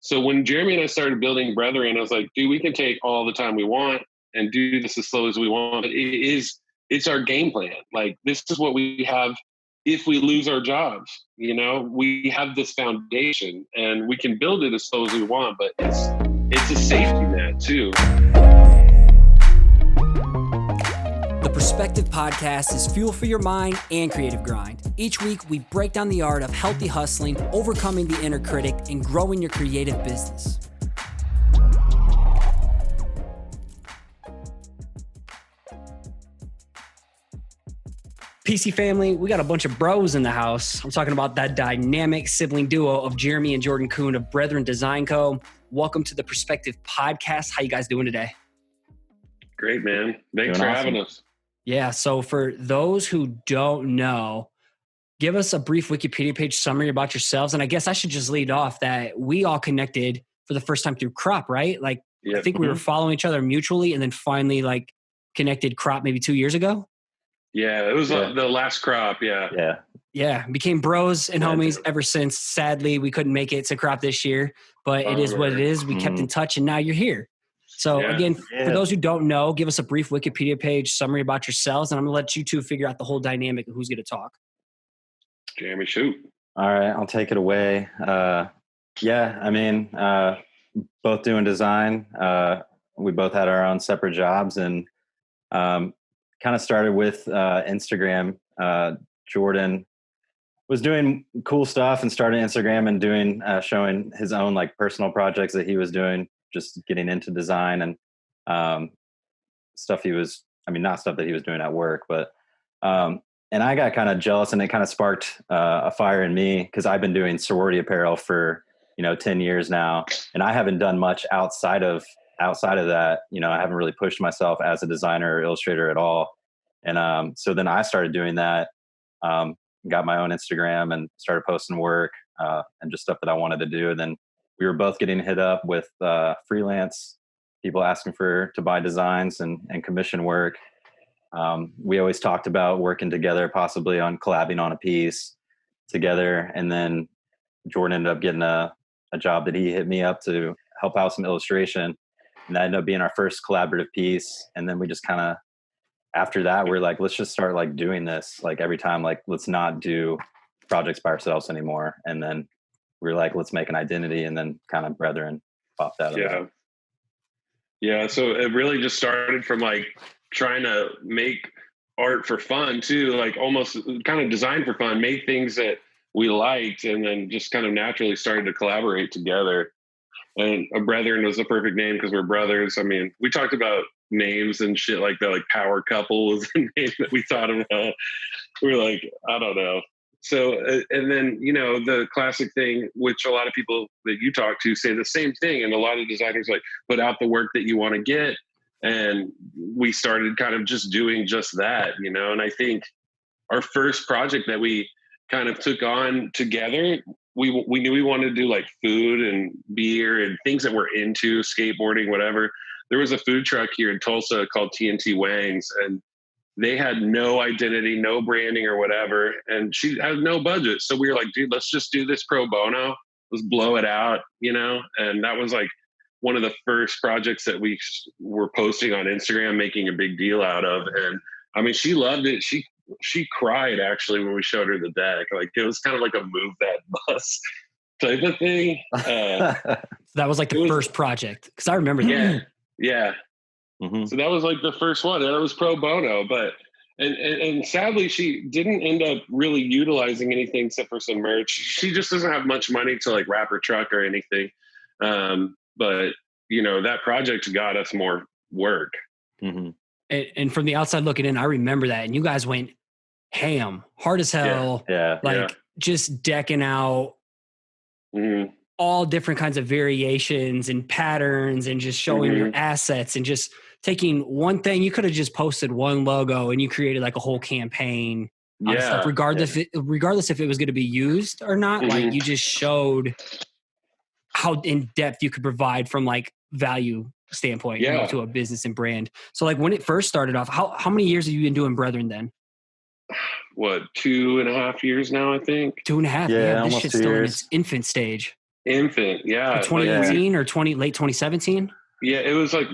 So when Jeremy and I started building Brethren, I was like, dude, we can take all the time we want and do this as slow as we want. But it's our game plan. Like, this is what we have if we lose our jobs. You know, we have this foundation and we can build it as slow as we want, but it's a safety net too. The Perspective Podcast is fuel for your mind and creative grind. Each week, we break down the art of healthy hustling, overcoming the inner critic, and growing your creative business. PC family, we got a bunch of bros in the house. I'm talking about that dynamic sibling duo of Jeremy and Jordan Coon of Brethren Design Co. Welcome to the Perspective Podcast. How you guys doing today? Great, man. Thanks for having us. Yeah, so for those who don't know, give us a brief Wikipedia page summary about yourselves. And I guess I should just lead off that we all connected for the first time through Crop, right? Like, yep. I think we were following each other mutually and then finally like connected Crop maybe 2 years ago. Yeah, it was the last Crop, yeah. Yeah, became bros and homies ever since. Sadly, we couldn't make it to Crop this year, but it is what it is. We kept in touch and now you're here. So again, for those who don't know, give us a brief Wikipedia page summary about yourselves, and I'm going to let you two figure out the whole dynamic of who's going to talk. Jeremy, shoot. All right, I'll take it away. Both doing design. We both had our own separate jobs and kind of started with Instagram. Jordan was doing cool stuff and started Instagram and doing showing his own like personal projects that he was doing, just getting into design and stuff not stuff that he was doing at work, but and I got kind of jealous and it kind of sparked a fire in me because I've been doing sorority apparel for 10 years now, and I haven't done much outside of that. I haven't really pushed myself as a designer or illustrator at all. And so then I started doing that, got my own Instagram and started posting work and just stuff that I wanted to do. And then we were both getting hit up with freelance people asking to buy designs and commission work. We always talked about working together, possibly on collabing on a piece together. And then Jordan ended up getting a job that he hit me up to help out some illustration. And that ended up being our first collaborative piece. And then we just kind of, after that, we're like, let's just start like doing this like every time, like let's not do projects by ourselves anymore. And then we were like, let's make an identity, and then kind of Brethren popped out of that. Yeah. So it really just started from like trying to make art for fun too, like almost kind of design for fun, make things that we liked, and then just kind of naturally started to collaborate together. And a Brethren was the perfect name because we're brothers. I mean, we talked about names and shit like that, like Power Couple was the name that we thought about. We were like, I don't know. So, and then, the classic thing, which a lot of people that you talk to say the same thing. And a lot of designers like put out the work that you want to get. And we started kind of just doing just that, and I think our first project that we kind of took on together, we knew we wanted to do like food and beer and things that we're into, skateboarding, whatever. There was a food truck here in Tulsa called TNT Wangs, and they had no identity, no branding or whatever. And she had no budget. So we were like, dude, let's just do this pro bono. Let's blow it out, And that was like one of the first projects that we were posting on Instagram, making a big deal out of. And I mean, she loved it. She cried actually when we showed her the deck. Like it was kind of like a move that bus type of thing. That was like the first project, because I remember that. Yeah. Mm-hmm. So that was like the first one, and it was pro bono, but and sadly she didn't end up really utilizing anything except for some merch. She just doesn't have much money to like wrap her truck or anything. But that project got us more work. Mm-hmm. And from the outside looking in, I remember that, and you guys went ham, hard as hell, just decking out all different kinds of variations and patterns, and just showing your assets, and just taking one thing. You could have just posted one logo, and you created like a whole campaign on stuff, regardless if it was going to be used or not. Like you just showed how in depth you could provide from like value standpoint to a business and brand. So like when it first started off, how many years have you been doing Brethren then? What, 2.5 years now, I think? 2.5. Yeah, This shit's still in its infant stage. infant. Yeah. 2018 or late 2017? Yeah, it was like,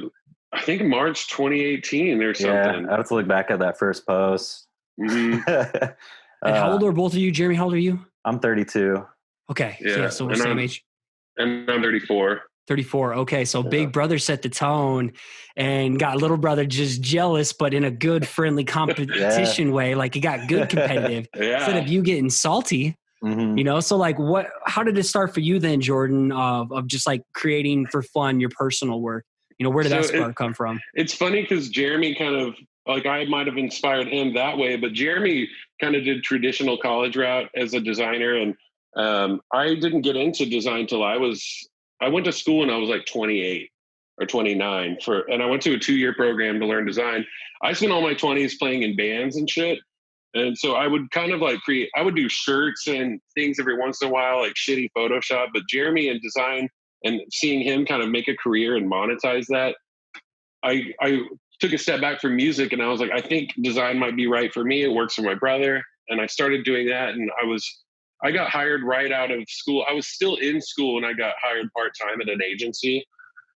I think March 2018 or something. Yeah, I have to look back at that first post. Mm-hmm. And how old are both of you? Jeremy, how old are you? I'm 32. Okay. Yeah, so we're same age. And I'm 34. 34. Okay. So big brother set the tone and got little brother just jealous, but in a good, friendly competition way. Like, he got good competitive instead of you getting salty, you know? So like how did it start for you then, Jordan, of just like creating for fun, your personal work? You know, where did that spark come from? It's funny because Jeremy kind of, like, I might have inspired him that way, but Jeremy kind of did traditional college route as a designer. And I didn't get into design till I went to school and I was like 28 or 29 and I went to a 2-year program to learn design. I spent all my 20s playing in bands and shit. And so I would kind of like I would do shirts and things every once in a while, like shitty Photoshop, but Jeremy in design and seeing him kind of make a career and monetize that, I took a step back from music and I was like, I think design might be right for me. It works for my brother. And I started doing that. And I got hired right out of school. I was still in school and I got hired part-time at an agency.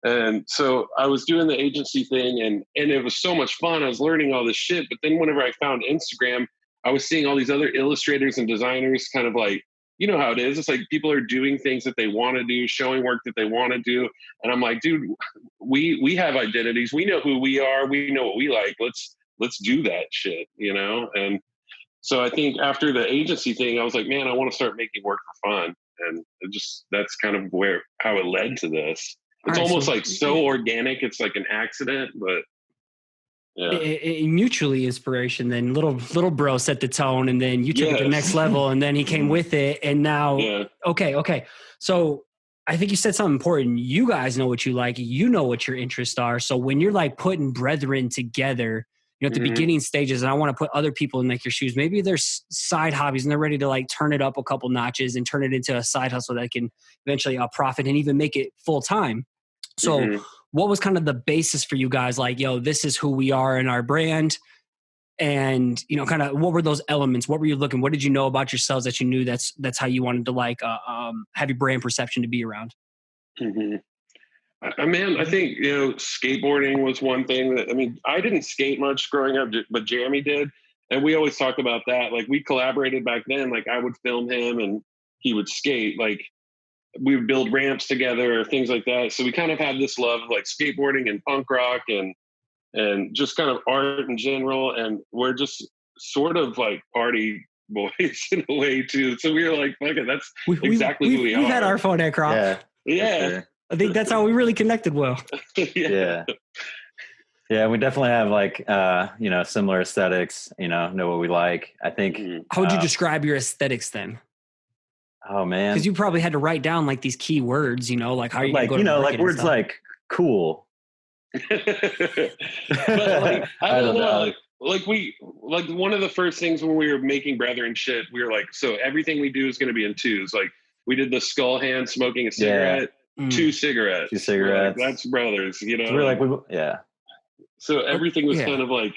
And so I was doing the agency thing and it was so much fun. I was learning all this shit. But then whenever I found Instagram, I was seeing all these other illustrators and designers kind of like, you know how it is. It's like people are doing things that they want to do, showing work that they want to do. And I'm like, dude, we have identities. We know who we are. We know what we like. Let's do that shit, you know? And so I think after the agency thing, I was like, man, I want to start making work for fun. And that's kind of how it led to this. It's almost like so organic. It's like an accident, but yeah. It mutually inspiration. Then little bro set the tone, and then you took it to the next level, and then he came with it, and now okay. So I think you said something important. You guys know what you like. You know what your interests are. So when you're like putting brethren together, you know, at the beginning stages, and I want to put other people in like your shoes. Maybe there's side hobbies, and they're ready to like turn it up a couple notches and turn it into a side hustle that can eventually profit and even make it full time. So what was kind of the basis for you guys? Like, yo, this is who we are in our brand. And, you know, kind of what were those elements? What were you looking? What did you know about yourselves that you knew that's how you wanted to like have your brand perception to be around? Man, I think, you know, skateboarding was one thing that, I mean, I didn't skate much growing up, but Jeremy did. And we always talk about that. Like, we collaborated back then. Like, I would film him and he would skate. Like, we would build ramps together or things like that. So we kind of had this love of like skateboarding and punk rock and just kind of art in general. And we're just sort of like party boys in a way too. So we were like, fuck it, that's exactly who we are. We had our fun at Crop. Yeah. Sure. I think that's how we really connected well. Yeah, we definitely have like, you know, similar aesthetics, you know what we like. I think. How would you describe your aesthetics then? Oh man, because you probably had to write down like these key words, you know, like how you like, you know, like words like cool. But like, I don't know. Like one of the first things when we were making Brethren shit, we were like, so everything we do is going to be in twos. Like we did the skull hand smoking a cigarette, 2 cigarettes. 2 cigarettes. Like, that's brothers, you know. So we're like, So everything was kind of like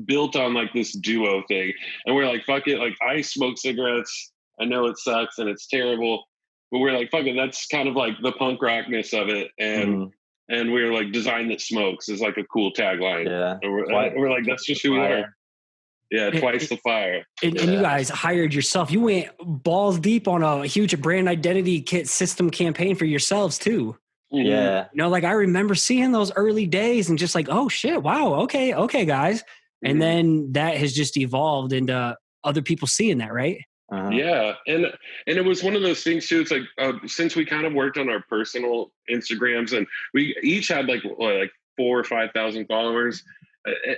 built on like this duo thing, and we're like, fuck it. Like I smoke cigarettes. I know it sucks and it's terrible, but we're like, fuck it. That's kind of like the punk rockness of it. And we're like, design that smokes is like a cool tagline. Yeah. And we're like, that's just who we are. Yeah. Twice the fire. And you guys hired yourself. You went balls deep on a huge brand identity kit system campaign for yourselves too. Yeah. You know, like I remember seeing those early days and just like, oh shit, wow. Okay, guys. And then that has just evolved into other people seeing that, right? Yeah. And it was one of those things too. It's like, since we kind of worked on our personal Instagrams and we each had like 4,000 or 5,000 followers,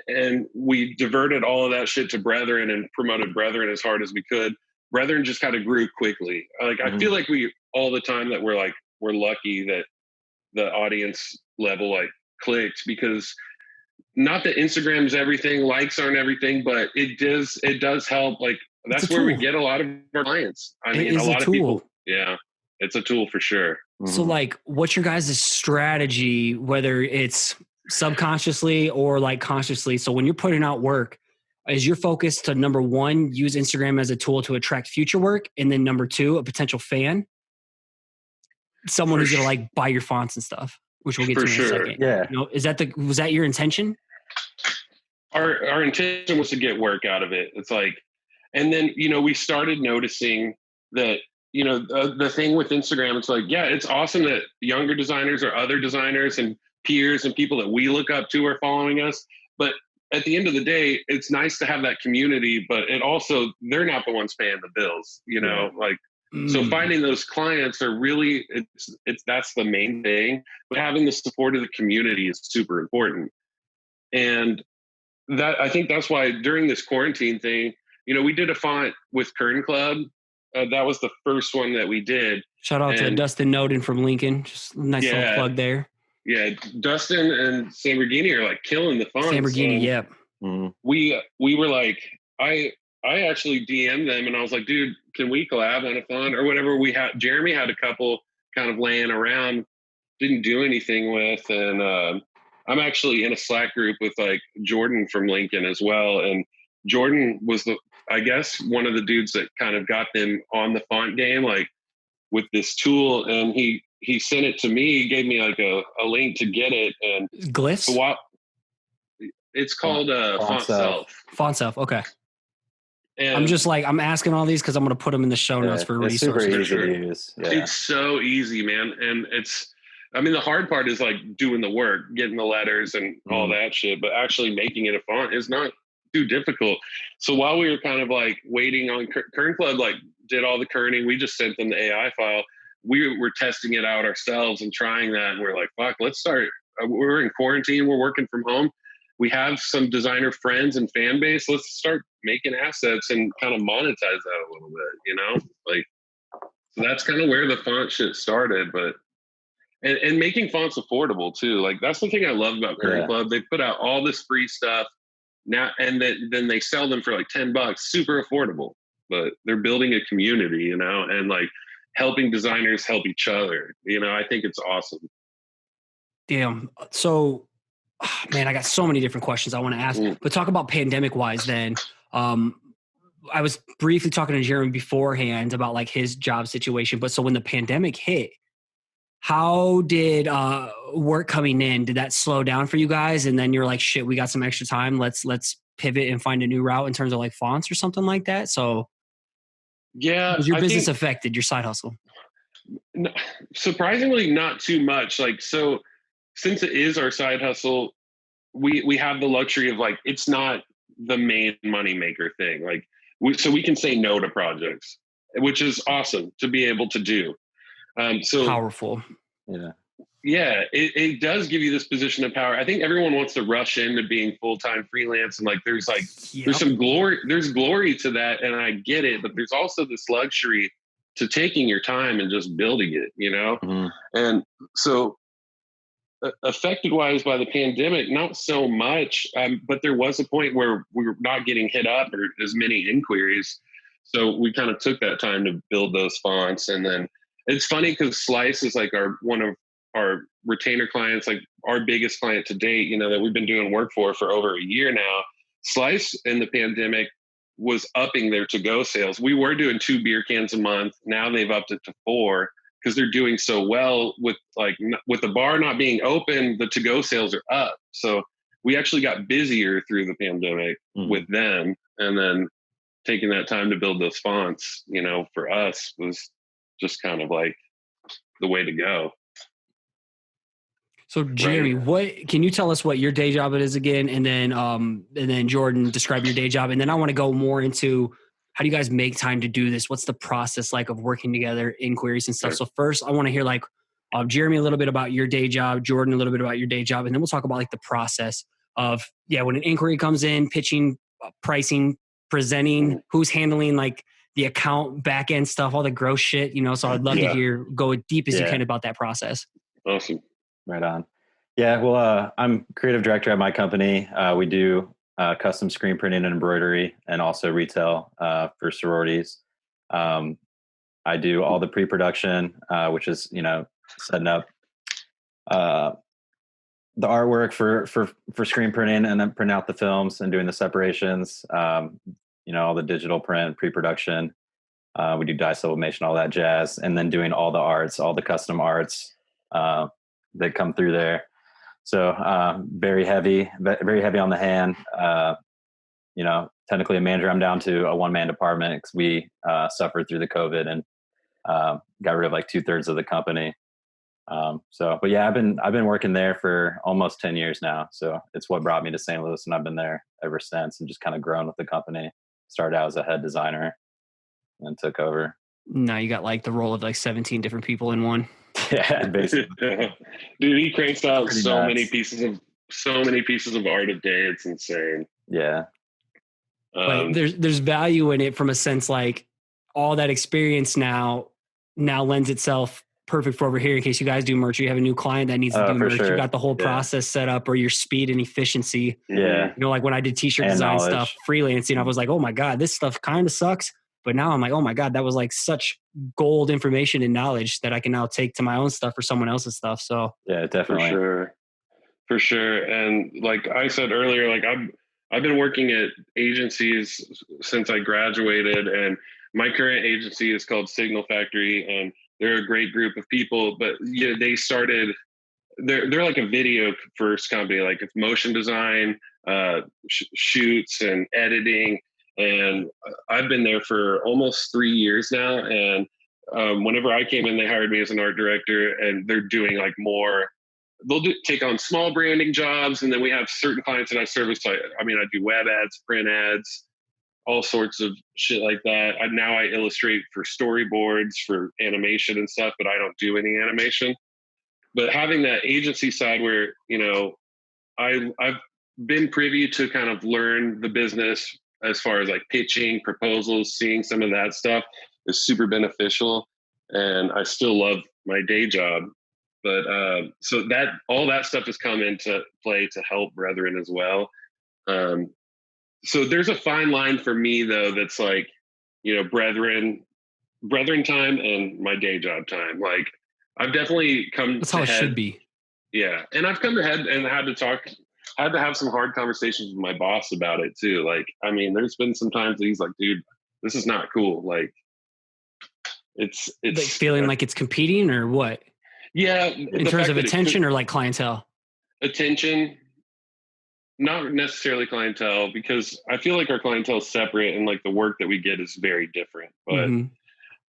and we diverted all of that shit to Brethren and promoted Brethren as hard as we could. Brethren just kind of grew quickly. Like, I feel like we, all the time that we're lucky that the audience level like clicked, because not that Instagram is everything, likes aren't everything, but it does help. Like, that's where we get a lot of our clients. I mean, a lot of people. Yeah, it's a tool for sure. So like, what's your guys' strategy, whether it's subconsciously or like consciously? So when you're putting out work, is your focus to number one, use Instagram as a tool to attract future work? And then number two, a potential fan? someone who's going to like buy your fonts and stuff, which we'll get to in a second. Yeah. You know, was that your intention? Our intention was to get work out of it. It's like, and then, you know, we started noticing that, you know, the thing with Instagram, it's like, yeah, it's awesome that younger designers or other designers and peers and people that we look up to are following us. But at the end of the day, it's nice to have that community, but it also, they're not the ones paying the bills, you know, like, so finding those clients are really, that's the main thing, but having the support of the community is super important. And that, I think that's why during this quarantine thing, you know, we did a font with Kern Club. That was the first one that we did. Shout out to Dustin Noden from Lincoln. Just a nice little plug there. Yeah, Dustin and Samborghini are like killing the fonts. Samborghini, yeah. We were like, I actually DM'd them and I was like, dude, can we collab on a font or whatever? Jeremy had a couple kind of laying around, didn't do anything with, and I'm actually in a Slack group with like Jordan from Lincoln as well, and Jordan was I guess one of the dudes that kind of got them on the font game, like with this tool, and he sent it to me. He gave me like a link to get it, and Glyphs. It's called Font Self. Okay. And I'm just like, I'm asking all these because I'm going to put them in the show notes for resources. Super easy to use. Yeah. It's so easy, man, and I mean, the hard part is like doing the work, getting the letters and all that shit, but actually making it a font is not too difficult. So while we were kind of like waiting on Kern Club, like did all the kerning, we just sent them the AI file. We were testing it out ourselves and trying that. And we're like, fuck, let's start. We're in quarantine. We're working from home. We have some designer friends and fan base. Let's start making assets and kind of monetize that a little bit, you know, like, so that's kind of where the font shit started, but and making fonts affordable too. Like that's the thing I love about Kern Club. They put out all this free stuff now, and then they sell them for like $10, super affordable, but they're building a community, you know, and like helping designers help each other. You know, I think it's awesome. Damn. So, man, I got so many different questions I want to ask, but talk about pandemic wise then. I was briefly talking to Jeremy beforehand about like his job situation, but so when the pandemic hit, how did work coming in, did that slow down for you guys? And then you're like, shit, we got some extra time. Let's pivot and find a new route in terms of like fonts or something like that. So yeah, was your business affected, your side hustle? No, surprisingly, not too much. Like, so since it is our side hustle, we have the luxury of like, it's not the main moneymaker thing. Like, so we can say no to projects, which is awesome to be able to do. So powerful. Yeah, it does give you this position of power. I think everyone wants to rush into being full-time freelance, and like there's some glory, there's glory to that, and I get it, but there's also this luxury to taking your time and just building it, you know? And so affected wise by the pandemic, not so much, but there was a point where we were not getting hit up or as many inquiries. So we kind of took that time to build those fonts. And then it's funny because Slice is like one of our retainer clients, like our biggest client to date, you know, that we've been doing work for over a year now. Slice in the pandemic was upping their to-go sales. We were doing 2 beer cans a month. Now they've upped it to 4 because they're doing so well with the bar not being open, the to-go sales are up. So we actually got busier through the pandemic with them. And then taking that time to build those fonts, you know, for us was just kind of like the way to go. So Jeremy, what can you tell us what your day job is again? And then Jordan, describe your day job. And then I want to go more into how do you guys make time to do this? What's the process like of working together, inquiries and stuff? So first I want to hear like Jeremy, a little bit about your day job, Jordan, a little bit about your day job. And then we'll talk about like the process of, when an inquiry comes in, pitching, pricing, presenting, who's handling like the account back end stuff, all the gross shit, you know, so I'd love to go as deep as you can about that process. Awesome. Right on. Yeah. Well, I'm creative director at my company. We do custom screen printing and embroidery and also retail for sororities. I do all the pre-production, which is, you know, setting up the artwork for screen printing and then print out the films and doing the separations, you know, all the digital print, pre-production. We do dye sublimation, all that jazz, and then doing all the arts, all the custom arts that come through there. So very heavy on the hand. Technically a manager. I'm down to a one-man department because we suffered through the COVID and got rid of like 2/3 of the company. But yeah, I've been working there for almost 10 years now. So it's what brought me to St. Louis, and I've been there ever since and just kind of grown with the company. Started out as a head designer and took over. Now you got like the role of like 17 different people in one. Yeah, basically. Dude, he cranks out so many pieces of art a day. It's insane. Yeah. But there's value in it from a sense like all that experience now lends itself perfect for over here in case you guys do merch, or you have a new client that needs to do merch. Sure. You got the whole process set up, or your speed and efficiency. Yeah. Like when I did t-shirt design stuff, freelancing, I was like, oh my God, this stuff kind of sucks. But now I'm like, oh my God, that was like such gold information and knowledge that I can now take to my own stuff or someone else's stuff. So yeah, definitely. For sure. And like I said earlier, like I've been working at agencies since I graduated, and my current agency is called Signal Factory, and they're a great group of people. But yeah, they're like a video first company. Like it's motion design, shoots and editing. And I've been there for almost 3 years now. And whenever I came in, they hired me as an art director, and they're doing like more. They'll take on small branding jobs, and then we have certain clients that I service. I do web ads, print ads, all sorts of shit like that. Now I illustrate for storyboards, for animation and stuff, but I don't do any animation. But having that agency side where, I've been privy to kind of learn the business as far as like pitching, proposals, seeing some of that stuff is super beneficial. And I still love my day job. But so that all that stuff has come into play to help Brethren as well. So there's a fine line for me though, that's like, Brethren time and my day job time. Like I've definitely come. That's how it should be. Yeah, and I've come ahead and had to have some hard conversations with my boss about it too. Like, there's been some times that he's like, dude, this is not cool. Like it's like feeling like it's competing or what? Yeah. In terms of attention or like clientele? Attention, not necessarily clientele, because I feel like our clientele is separate and like the work that we get is very different.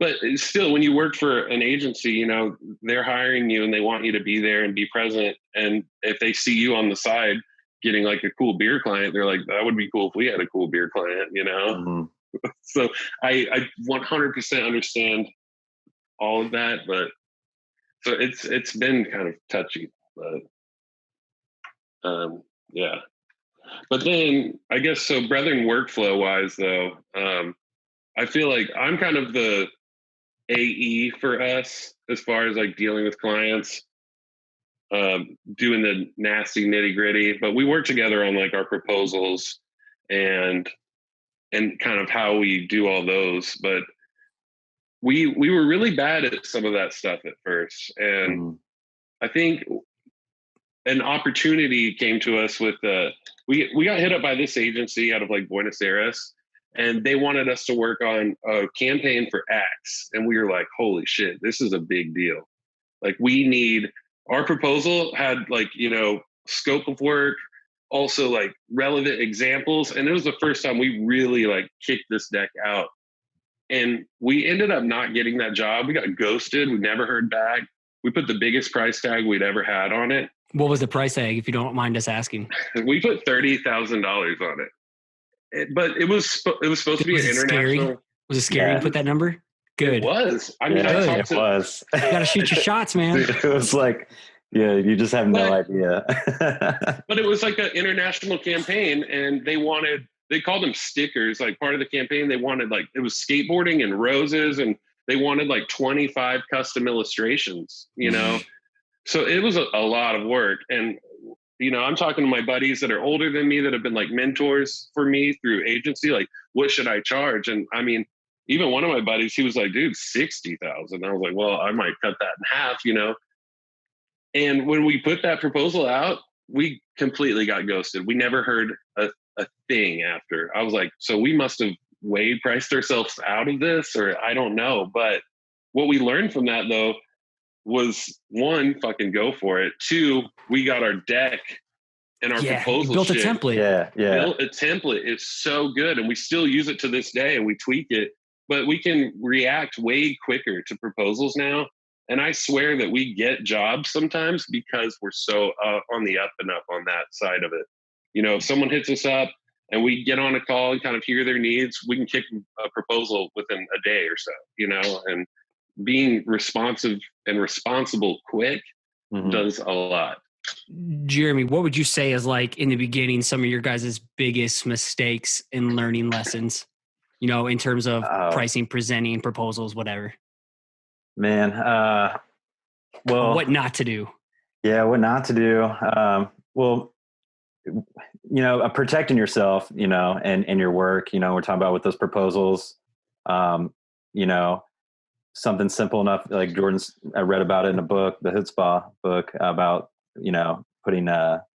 But still, when you work for an agency, they're hiring you and they want you to be there and be present. And if they see you on the side getting like a cool beer client, they're like, that would be cool if we had a cool beer client, Mm-hmm. So I 100% understand all of that, but so it's been kind of touchy, but yeah. But then I guess so Brethren workflow wise though, I feel like I'm kind of the AE for us as far as like dealing with clients, doing the nasty nitty gritty, but we work together on like our proposals and kind of how we do all those. But we were really bad at some of that stuff at first. And I think an opportunity came to us with we got hit up by this agency out of like Buenos Aires, and they wanted us to work on a campaign for Axe. And we were like, holy shit, this is a big deal. Like our proposal had like, scope of work, also like relevant examples. And it was the first time we really like kicked this deck out. And we ended up not getting that job. We got ghosted. We never heard back. We put the biggest price tag we'd ever had on it. What was the price tag, if you don't mind us asking? We put $30,000 on it. But it was supposed to be an international. Scary? Was it scary to put that number? Good. It was. It was. You got to shoot your shots, man. It was like, yeah, you just have no idea. But it was like an international campaign, and they called them stickers. Like part of the campaign, they wanted like, it was skateboarding and roses, and they wanted like 25 custom illustrations, So it was a lot of work. And, I'm talking to my buddies that are older than me that have been like mentors for me through agency. Like, what should I charge? And even one of my buddies, he was like, dude, 60,000. I was like, well, I might cut that in half, And when we put that proposal out, we completely got ghosted. We never heard a thing after. I was like, so we must have way priced ourselves out of this, or I don't know. But what we learned from that though was, one, fucking go for it. Two, we got our deck and our proposal built shit. A template. Built a template. It's so good. And we still use it to this day and we tweak it, but we can react way quicker to proposals now. And I swear that we get jobs sometimes because we're so on the up and up on that side of it. You know, if someone hits us up and we get on a call and kind of hear their needs, we can kick a proposal within a day or so, you know, and being responsive and responsible quick does a lot. Jeremy, what would you say is like in the beginning, some of your guys' biggest mistakes in learning lessons, you know, in terms of pricing, presenting, proposals, whatever? Man, well, what not to do. Yeah, what not to do. Well, you know, protecting yourself, you know, and your work, you know, we're talking about with those proposals, you know, something simple enough, like I read about it in a book, the Chutzpah book, about, you know, putting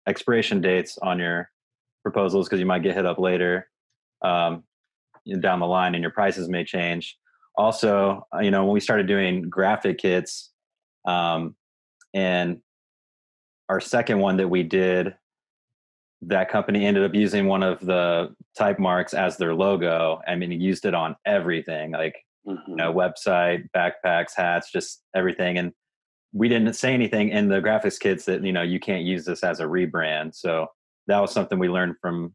expiration dates on your proposals because you might get hit up later down the line and your prices may change. Also, you know, when we started doing graphic kits, and our second one that we did, that company ended up using one of the type marks as their logo. I mean, he used it on everything, like, you know, website, backpacks, hats, just everything. And we didn't say anything in the graphics kits that, you know, you can't use this as a rebrand. So that was something we learned from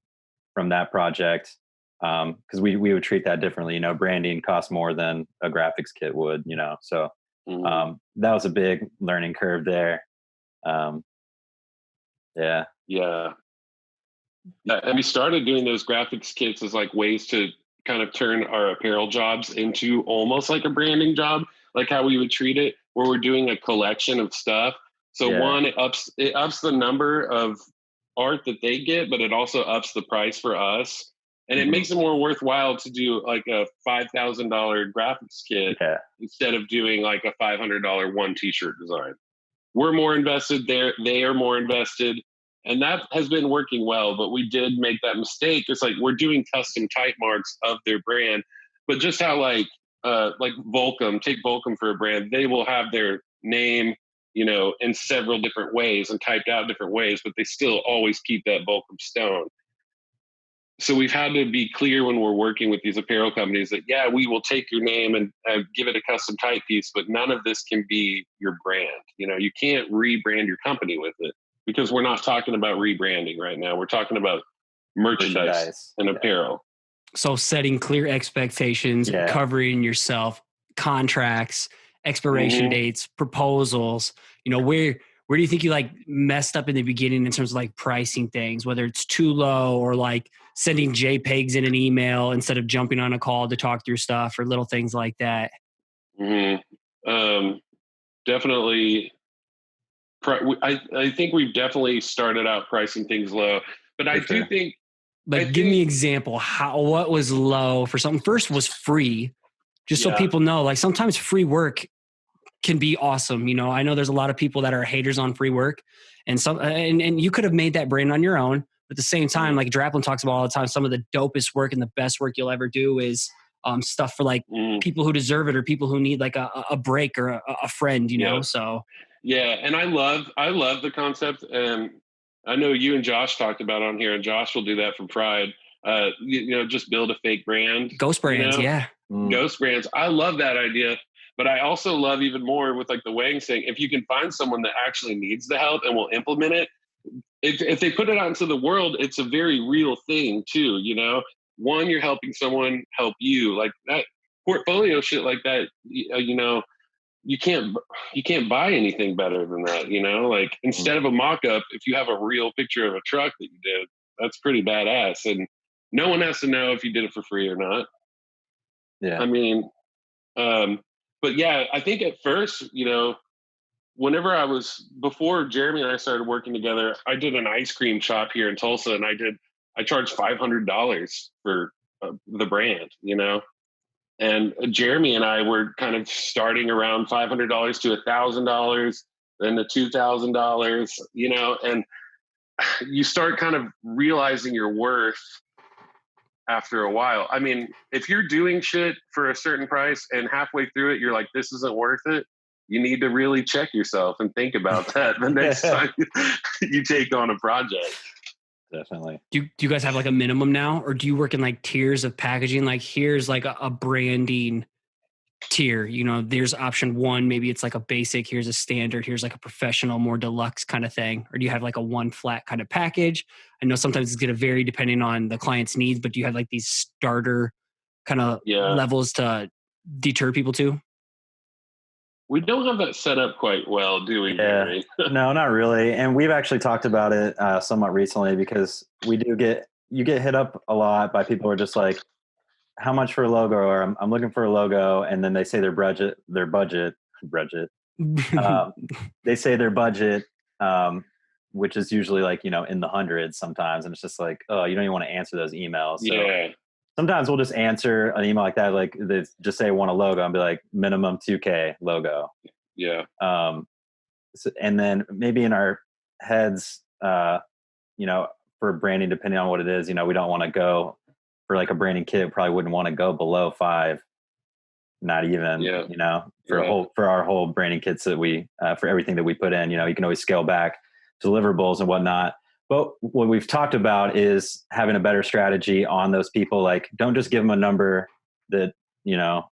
that project. Cause we would treat that differently, you know, branding costs more than a graphics kit would, you know? So, that was a big learning curve there. Yeah. And we started doing those graphics kits as like ways to kind of turn our apparel jobs into almost like a branding job, like how we would treat it, where we're doing a collection of stuff. So one, it ups the number of art that they get, but it also ups the price for us. And it makes it more worthwhile to do like a $5,000 graphics kit instead of doing like a $500 one t-shirt design. We're more invested there. They are more invested. And that has been working well, but we did make that mistake. It's like we're doing custom type marks of their brand, but just how like Volcom, take Volcom for a brand, they will have their name, you know, in several different ways and typed out different ways, but they still always keep that Volcom stone. So we've had to be clear when we're working with these apparel companies that, yeah, we will take your name and give it a custom type piece, but none of this can be your brand. You know, you can't rebrand your company with it because we're not talking about rebranding right now. We're talking about merchandise and apparel. So setting clear expectations, covering yourself, contracts, expiration dates, proposals, you know, where do you think you like messed up in the beginning in terms of like pricing things, whether it's too low or like sending JPEGs in an email instead of jumping on a call to talk through stuff or little things like that? Definitely. I think we've definitely started out pricing things low, but I do think. Like, give me an example. What was low for something? First was free, just so people know. Like sometimes free work can be awesome. You know, I know there's a lot of people that are haters on free work, and and you could have made that brand on your own. But at the same time, like Draplin talks about all the time, some of the dopest work and the best work you'll ever do is stuff for like people who deserve it or people who need like a break or a friend. You know, so and I love the concept, and I know you and Josh talked about on here, and Josh will do that for Pride. You know, just build a fake brand, ghost brands, ghost brands. I love that idea. But I also love even more with like the Wang saying, if you can find someone that actually needs the help and will implement it, if they put it out into the world, it's a very real thing too. You know, one, you're helping someone help you, like that portfolio shit like that. You know, you can't buy anything better than that. You know, like instead of a mock-up, if you have a real picture of a truck that you did, that's pretty badass. And no one has to know if you did it for free or not. Yeah. I mean, but yeah, I think at first, you know, before Jeremy and I started working together, I did an ice cream shop here in Tulsa, and I charged $500 for the brand, you know, and Jeremy and I were kind of starting around $500 to $1,000, then to $2,000, you know, and you start kind of realizing your worth after a while. I mean, if you're doing shit for a certain price and halfway through it, you're like, this isn't worth it, you need to really check yourself and think about that the next time you take on a project. Definitely. Do you guys have like a minimum now, or do you work in like tiers of packaging? Like here's like a branding tier, you know, there's option 1, maybe it's like a basic, here's a standard, here's like a professional, more deluxe kind of thing. Or do you have like a one flat kind of package? I know sometimes it's going to vary depending on the client's needs, but do you have like these starter kind of levels to deter people to? We don't have that set up quite well, do we, Gary? No, not really. And we've actually talked about it somewhat recently, because you get hit up a lot by people who are just like, how much for a logo? Or I'm looking for a logo. And then they say their budget, they say their budget, which is usually like, you know, in the hundreds sometimes. And it's just like, oh, you don't even want to answer those emails. So sometimes we'll just answer an email like that. Like they just say, I want a logo, and be like, minimum 2K logo. Yeah. And then maybe in our heads, you know, for branding, depending on what it is, you know, we don't want to go for like a branding kit, probably wouldn't want to go below 5, not even, you know, for our whole branding kits that we, for everything that we put in, you know, you can always scale back deliverables and whatnot. But what we've talked about is having a better strategy on those people. Like, don't just give them a number that, you know,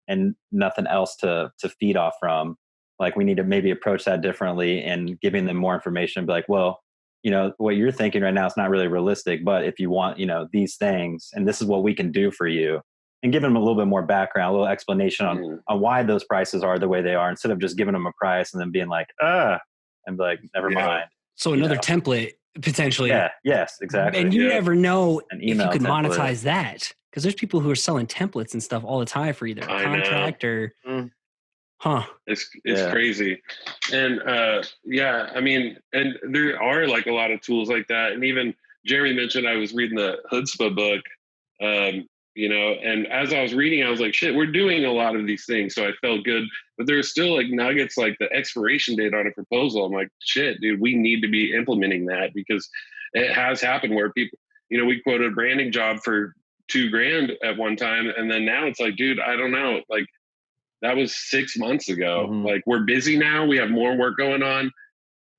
and nothing else to feed off from. Like, we need to maybe approach that differently, and giving them more information, be like, well, you know, what you're thinking right now is not really realistic, but if you want, you know, these things, and this is what we can do for you, and give them a little bit more background, a little explanation on why those prices are the way they are, instead of just giving them a price and then being like, and be like, never mind. So another template potentially. Yeah. Yes, exactly. And you never know if you could monetize that, because there's people who are selling templates and stuff all the time for either a contract or It's crazy. And I mean, and there are like a lot of tools like that. And even Jeremy mentioned, I was reading the Chutzpah book, you know, and as I was reading, I was like, shit, we're doing a lot of these things. So I felt good, but there's still like nuggets, like the expiration date on a proposal. I'm like, shit, dude, we need to be implementing that, because it has happened where people, you know, we quoted a branding job for $2,000 at one time. And then now it's like, dude, I don't know. Like, that was 6 months ago. Like, we're busy now. We have more work going on,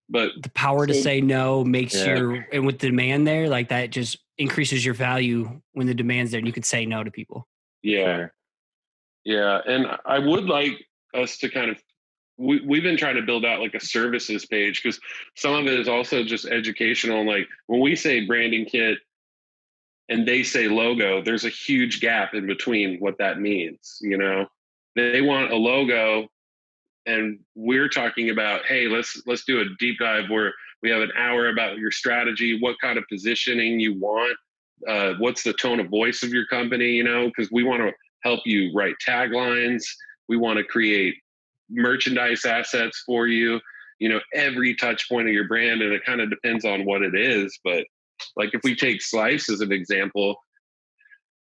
but the power to say no makes and with the demand there, like that just increases your value when the demand's there and you can say no to people. Yeah. And I would like us to kind of, we've been trying to build out like a services page, because some of it is also just educational. Like when we say branding kit and they say logo, there's a huge gap in between what that means, you know? They want a logo, and we're talking about, hey, let's do a deep dive where we have an hour about your strategy, what kind of positioning you want, what's the tone of voice of your company, you know, because we want to help you write taglines. We want to create merchandise assets for you, you know, every touch point of your brand. And it kind of depends on what it is. But like if we take Slice as an example,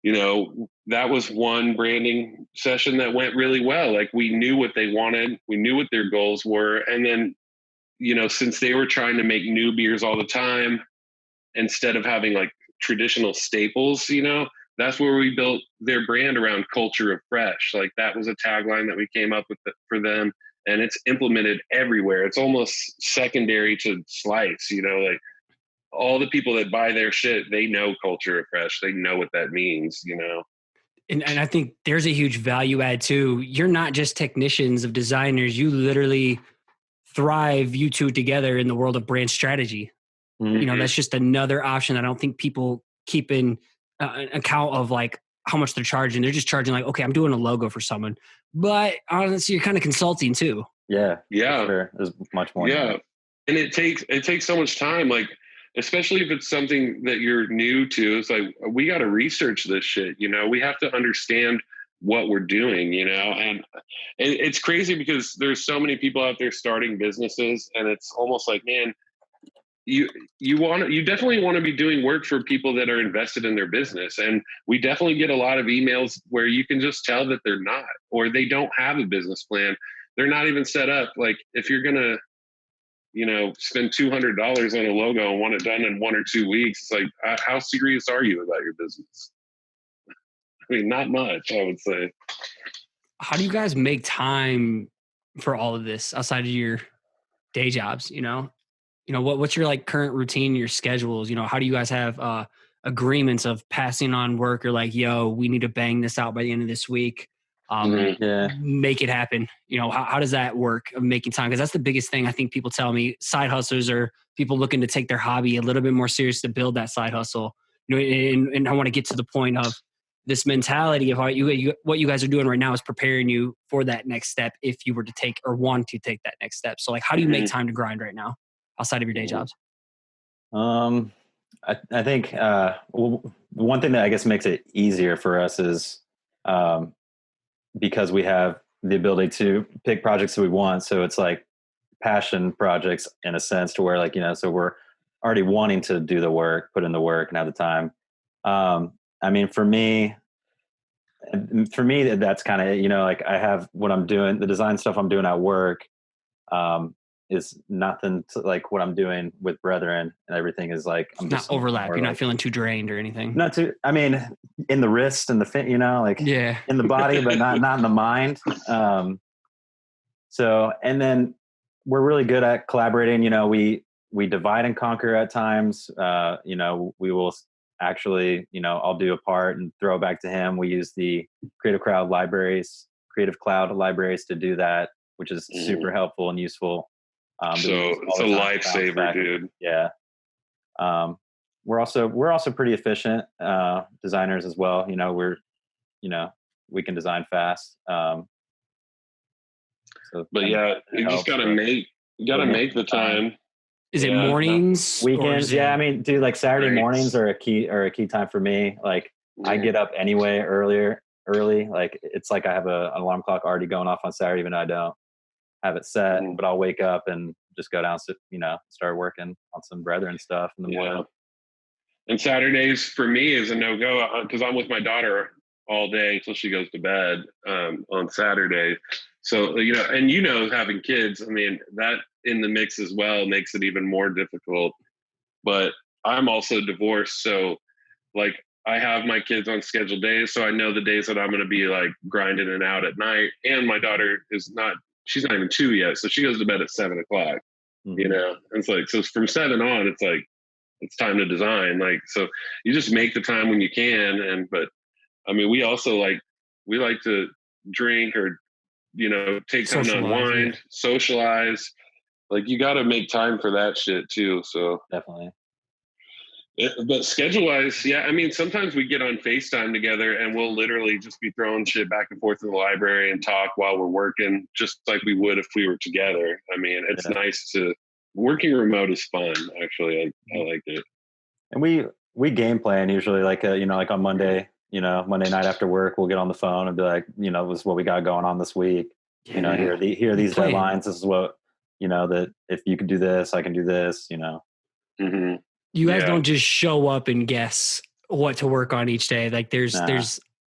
you know, that was one branding session that went really well. Like we knew what they wanted. We knew what their goals were. And then, you know, since they were trying to make new beers all the time, instead of having like traditional staples, you know, that's where we built their brand around culture of fresh. Like that was a tagline that we came up with for them, and it's implemented everywhere. It's almost secondary to Slice, you know, like all the people that buy their shit, they know culture of fresh. They know what that means, you know? And I think there's a huge value add too. You're not just technicians of designers. You literally thrive, you two together, in the world of brand strategy. Mm-hmm. You know, that's just another option that I don't think people keep in account of, like how much they're charging. They're just charging like, okay, I'm doing a logo for someone, but honestly, you're kind of consulting too. Yeah. Sure. There's much more. Yeah. And it takes so much time. Like, especially if it's something that you're new to, it's like, we got to research this shit. You know, we have to understand what we're doing, you know, and it's crazy because there's so many people out there starting businesses, and it's almost like, man, you definitely want to be doing work for people that are invested in their business. And we definitely get a lot of emails where you can just tell that they're not, or they don't have a business plan. They're not even set up. Like if you're going to, you know, spend $200 on a logo and want it done in 1 or 2 weeks, it's like, how serious are you about your business? mean, not much, I would say. How do you guys make time for all of this outside of your day jobs? What's your like current routine, your schedules? How do you guys have agreements of passing on work or like, yo, we need to bang this out by the end of this week? Make it happen. How does that work of making time? Because that's the biggest thing I think people tell me. Side hustlers are people looking to take their hobby a little bit more serious to build that side hustle. And I want to get to the point of this mentality of how what you guys are doing right now is preparing you for that next step if you were to take or want to take that next step. So like, how do you make time to grind right now outside of your day jobs? I think one thing that I guess makes it easier for us is because we have the ability to pick projects that we want. So it's like passion projects in a sense to where like, so we're already wanting to do the work, put in the work and have the time. I mean, for me, that's kind of, like I have what I'm doing, the design stuff I'm doing at work, is nothing to like what I'm doing with Brethren, and everything is like, I'm not overlap. You're not feeling too drained or anything. Not too, I mean, in the wrist and the fit, in the body, but not in the mind. So, and then we're really good at collaborating. We divide and conquer at times. We will actually, I'll do a part and throw it back to him. We use the Creative Cloud libraries to do that, which is super helpful and useful. So it's a lifesaver, dude. Yeah. We're also pretty efficient designers as well. We can design fast. But yeah, you just gotta make the time. Is it mornings, weekends? Yeah, I mean, dude, like Saturday mornings are a key time for me. Like I get up anyway early. Like it's like I have an alarm clock already going off on Saturday, even though I don't have it set. But I'll wake up and just go down, start working on some Brethren stuff in the morning. And Saturdays for me is a no-go because I'm with my daughter all day until she goes to bed on Saturday. So, and having kids, I mean, that in the mix as well makes it even more difficult. But I'm also divorced. So like I have my kids on scheduled days. So I know the days that I'm going to be like grinding and out at night. And my daughter she's not even 2 yet. So she goes to bed at 7 o'clock, And it's like, so from 7 on, it's like, it's time to design. Like, so you just make the time when you can. But I mean, we also we like to drink or, take time to unwind, socialize. Like you got to make time for that shit too. So definitely. But schedule wise, yeah, I mean, sometimes we get on FaceTime together and we'll literally just be throwing shit back and forth in the library and talk while we're working, just like we would if we were together. I mean, it's nice working remote is fun. Actually, I like it. And we game plan usually like on Monday, Monday night after work, we'll get on the phone and be like, this is what we got going on this week. Here are these deadlines. This is what, that if you can do this, I can do this, You guys don't just show up and guess what to work on each day. Like there's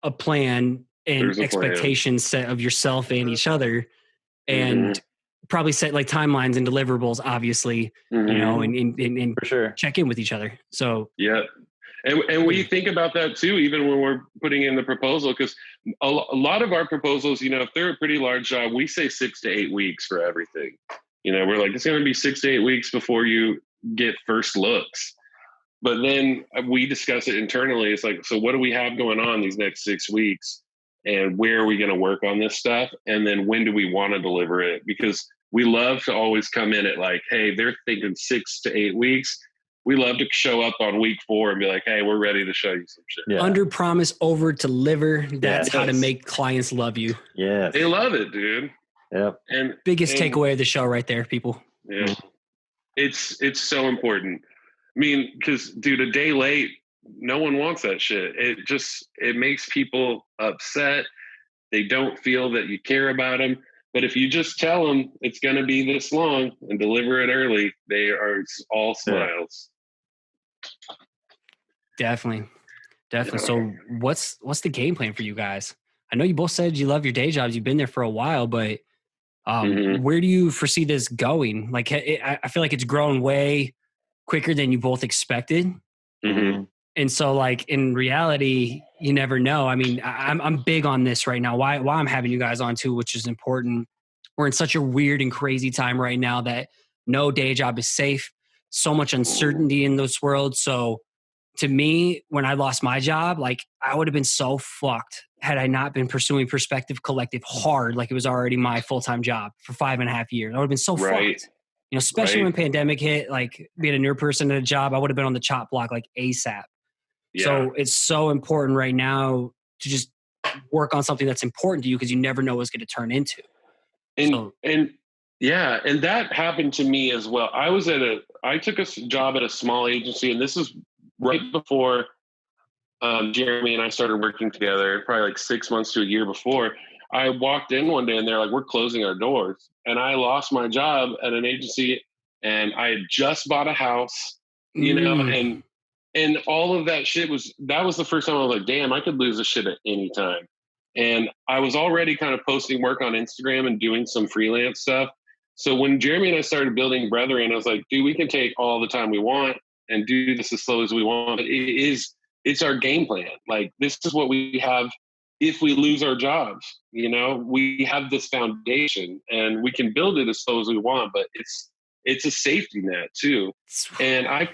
a plan and expectations set of yourself and each other, and probably set like timelines and deliverables, obviously, and for sure check in with each other. So yeah. And we think about that too, even when we're putting in the proposal, because a lot of our proposals, if they're a pretty large job, we say 6 to 8 weeks for everything. We're like, it's going to be 6 to 8 weeks before you get first looks. But then we discuss it internally. It's like, so what do we have going on these next 6 weeks? And where are we going to work on this stuff? And then when do we want to deliver it? Because we love to always come in at like, hey, they're thinking 6 to 8 weeks. We love to show up on week 4 and be like, hey, we're ready to show you some shit. Yeah. Under promise, over deliver. That's how to make clients love you. Yeah. They love it, dude. Yep. And biggest takeaway of the show right there, people. Yeah. It's so important. I mean, because dude, a day late, no one wants that shit. It makes people upset. They don't feel that you care about them. But if you just tell them it's going to be this long and deliver it early, they are all smiles. Definitely. So what's the game plan for you guys? I know you both said you love your day jobs. You've been there for a while, but where do you foresee this going? Like, I feel like it's grown way quicker than you both expected. Mm-hmm. And so like in reality, you never know. I mean, I'm big on this right now. Why I'm having you guys on too, which is important. We're in such a weird and crazy time right now that no day job is safe. So much uncertainty in this world. So to me, when I lost my job, like I would have been so fucked had I not been pursuing Perspective Collective hard, like it was already my full-time job for 5.5 years. I would have been so fucked. You know, especially when pandemic hit, like being a new person at a job, I would have been on the chop block like ASAP. Yeah. So it's so important right now to just work on something that's important to you because you never know what's going to turn into. And that happened to me as well. I took a job at a small agency, and this is right before Jeremy and I started working together, probably like 6 months to a year before. I walked in one day and they're like, we're closing our doors. And I lost my job at an agency, and I had just bought a house, you know, and all of that shit that was the first time I was like, damn, I could lose this shit at any time. And I was already kind of posting work on Instagram and doing some freelance stuff. So when Jeremy and I started building Brethren, I was like, dude, we can take all the time we want and do this as slow as we want. But it's our game plan. Like, this is what we have. If we lose our jobs, you know, we have this foundation and we can build it as slow as we want, but it's a safety net too. And I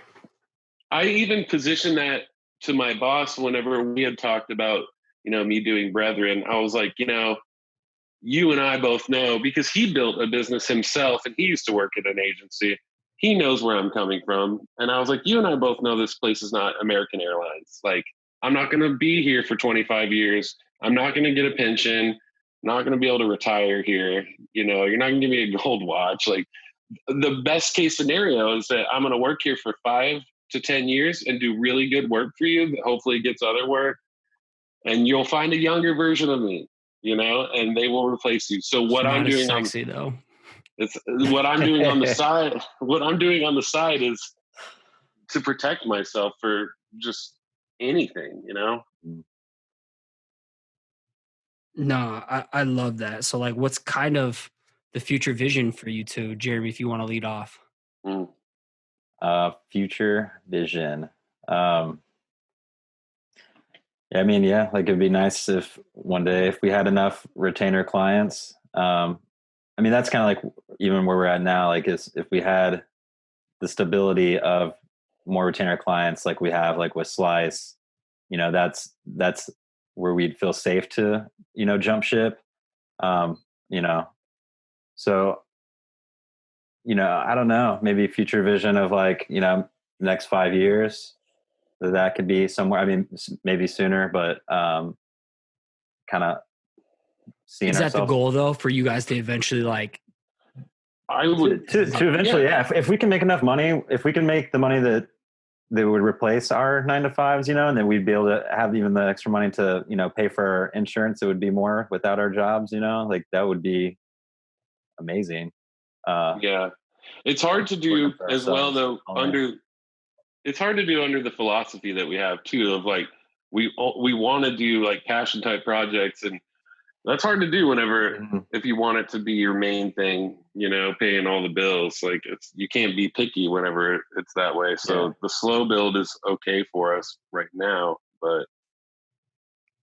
even positioned that to my boss whenever we had talked about, you know, me doing Brethren. I was like, you know, you and I both know, because he built a business himself and he used to work at an agency. He knows where I'm coming from. And I was like, you and I both know this place is not American Airlines. Like, I'm not going to be here for 25 years. I'm not going to get a pension. I'm not going to be able to retire here. You know, you're not going to give me a gold watch. Like, the best case scenario is that I'm going to work here for 5 to 10 years and do really good work for you that hopefully gets other work. And you'll find a younger version of me, you know, and they will replace you. So what I'm doing it's what I'm doing on the side. What I'm doing on the side is to protect myself for just anything, you know? No, I love that. So like, what's kind of the future vision for you two, Jeremy, if you want to lead off? Future vision. I mean, yeah, like it'd be nice if one day if we had enough retainer clients. I mean, that's kind of like even where we're at now, like is if we had the stability of more retainer clients like we have like with Slice, you know, that's where we'd feel safe to, you know, jump ship. You know, so, you know, I don't know, maybe future vision of like, you know, next 5 years, that could be somewhere. I mean, maybe sooner, but kind of seeing ourselves. Is that the goal though, for you guys to eventually like? I would to eventually, yeah. If we can make enough money, if we can make the money that would replace our 9 to 5s, you know, and then we'd be able to have even the extra money to, you know, pay for our insurance. It would be more without our jobs, you know, like that would be amazing. Yeah, it's hard to do as well though it's hard to do under the philosophy that we have too of like we want to do like passion type projects, and that's hard to do whenever if you want it to be your main thing, you know, paying all the bills. Like you can't be picky whenever it's that way. So the slow build is okay for us right now, but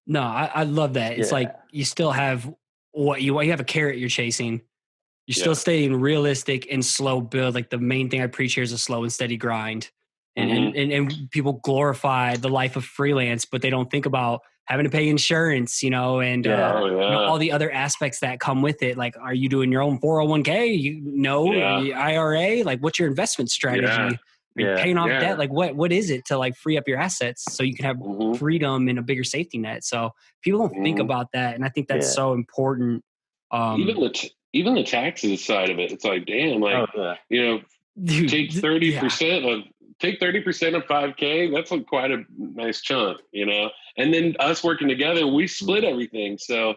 no, I love that. It's like you still have what you have a carrot you're chasing. You're still staying realistic and slow build. Like the main thing I preach here is a slow and steady grind. And people glorify the life of freelance, but they don't think about having to pay insurance, you know, and you know, all the other aspects that come with it. Like, are you doing your own 401k? IRA? Like, what's your investment strategy? Are you paying off debt? Like, what is it to like free up your assets so you can have freedom and a bigger safety net? So people don't think about that, and I think that's so important. Even the taxes side of it, it's like, damn, like you know, dude, take 30% Take 30% of 5K. That's like quite a nice chunk, you know. And then us working together, we split everything. So,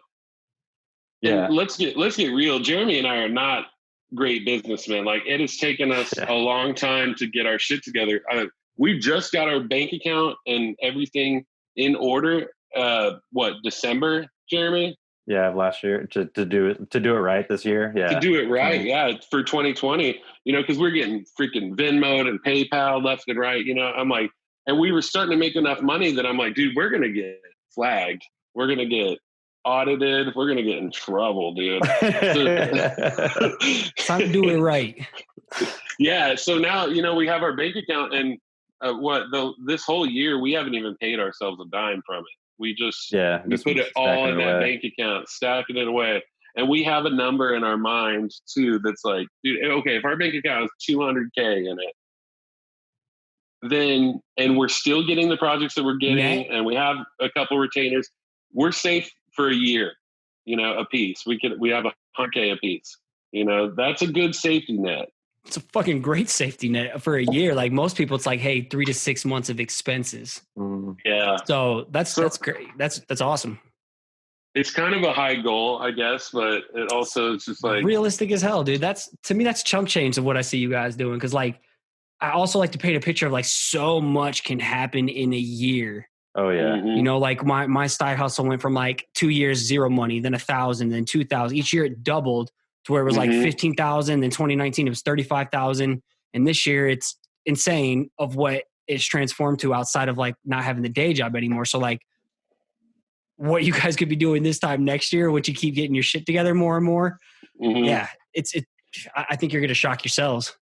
let's get real. Jeremy and I are not great businessmen. Like, it has taken us a long time to get our shit together. We just got our bank account and everything in order. December, Jeremy? Yeah, last year to do it right this year. Yeah, to do it right. For 2020, you know, because we're getting freaking Venmo and PayPal left and right. You know, I'm like, And we were starting to make enough money that I'm like, dude, we're going to get flagged. We're going to get audited. We're going to get in trouble, dude. Time to do it right. Yeah. So now, we have our bank account, and this whole year, we haven't even paid ourselves a dime from it. We put it all in that bank account, stacking it away. And we have a number in our mind too that's like, dude, okay, if our bank account has 200K in it, then, and we're still getting the projects that we're getting, and we have a couple retainers, we're safe for a year, a piece. We have 100K a piece. That's a good safety net. It's a fucking great safety net for a year. Like most people, it's like, hey, 3 to 6 months of expenses. Yeah. So that's great. That's awesome. It's kind of a high goal, I guess, but it also is just like realistic as hell, dude. To me, that's chump change of what I see you guys doing. Cause like, I also like to paint a picture of like so much can happen in a year. Oh yeah. Mm-hmm. Like my side hustle went from like 2 years, 0 money, then 1,000, then 2,000. Each year it doubled to where it was like 15,000. Then 2019, it was 35,000. And this year it's insane of what it's transformed to outside of like not having the day job anymore. So like what you guys could be doing this time next year, once you keep getting your shit together more and more. Mm-hmm. Yeah. I think you're going to shock yourselves.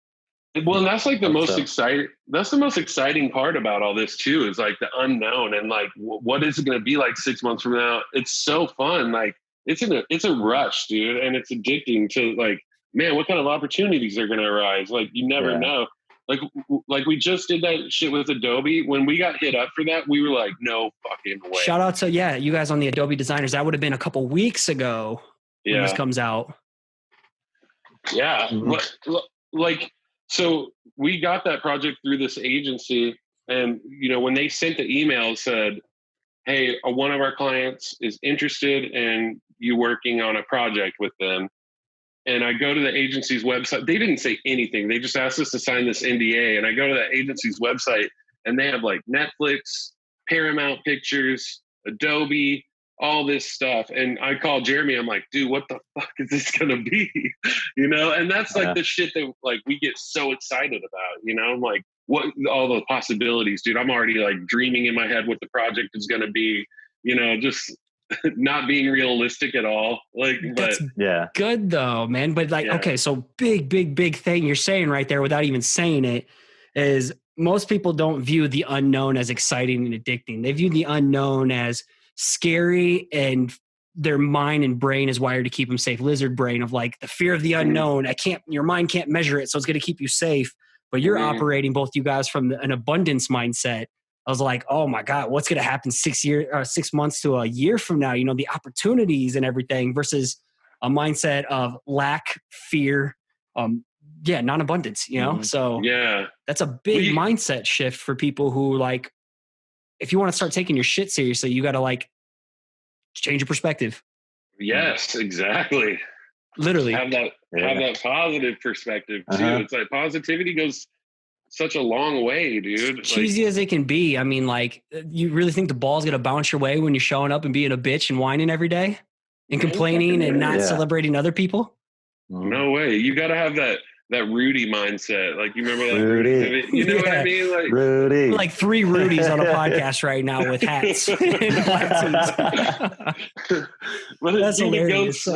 Well, and that's like the most exciting. That's the most exciting part about all this too, is like the unknown and like what is it going to be like 6 months from now? It's so fun. Like it's a rush, dude, and it's addicting to like, man, what kind of opportunities are going to arise? Like you never know. Like we just did that shit with Adobe. When we got hit up for that, we were like, no fucking way. Shout out to you guys on the Adobe designers. That would have been a couple weeks ago when this comes out. Yeah, like. So we got that project through this agency, and when they sent the email, said, hey, one of our clients is interested in you working on a project with them. And I go to the agency's website. They didn't say anything. They just asked us to sign this NDA. And I go to that agency's website, and they have like Netflix, Paramount Pictures, Adobe, all this stuff. And I call Jeremy. I'm like, dude, what the fuck is this going to be? And that's like the shit that like we get so excited about, I'm like, what, all the possibilities, dude. I'm already like dreaming in my head what the project is going to be, just not being realistic at all. Like, that's good though, man. But like, okay, so big thing you're saying right there without even saying it is most people don't view the unknown as exciting and addicting. They view the unknown as scary, and their mind and brain is wired to keep them safe. Lizard brain of like the fear of the unknown. Your mind can't measure it, so it's going to keep you safe. But you're operating, both you guys, from an abundance mindset. I was like, oh my God, what's going to happen 6 months to a year from now? The opportunities and everything, versus a mindset of lack, fear, non-abundance. So that's a big mindset shift for people who like. If you want to start taking your shit seriously, you got to like change your perspective. Yes, exactly. Literally have that positive perspective too. It's like positivity goes such a long way, dude. Cheesy as it can be. I mean, like, you really think the ball's going to bounce your way when you're showing up and being a bitch and whining every day and complaining and not celebrating other people? No way. You got to have that Rudy mindset. Like, you remember that Rudy? You know what I mean? Like Rudy. Like 3 Rudys on a podcast right now with hats. That's hilarious.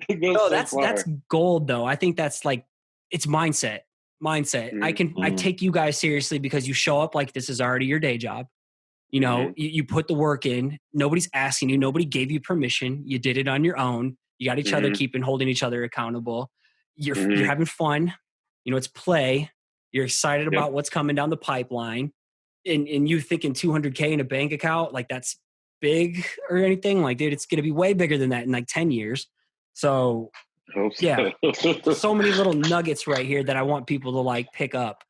That's gold though. I think that's like, it's mindset. I take you guys seriously because you show up like this is already your day job. You put the work in. Nobody's asking you. Nobody gave you permission. You did it on your own. You got each other holding each other accountable. You're having fun. It's play. You're excited about what's coming down the pipeline, and you thinking 200K in a bank account, like that's big or anything. Like, dude, it's going to be way bigger than that in like 10 years. So so many little nuggets right here that I want people to like pick up.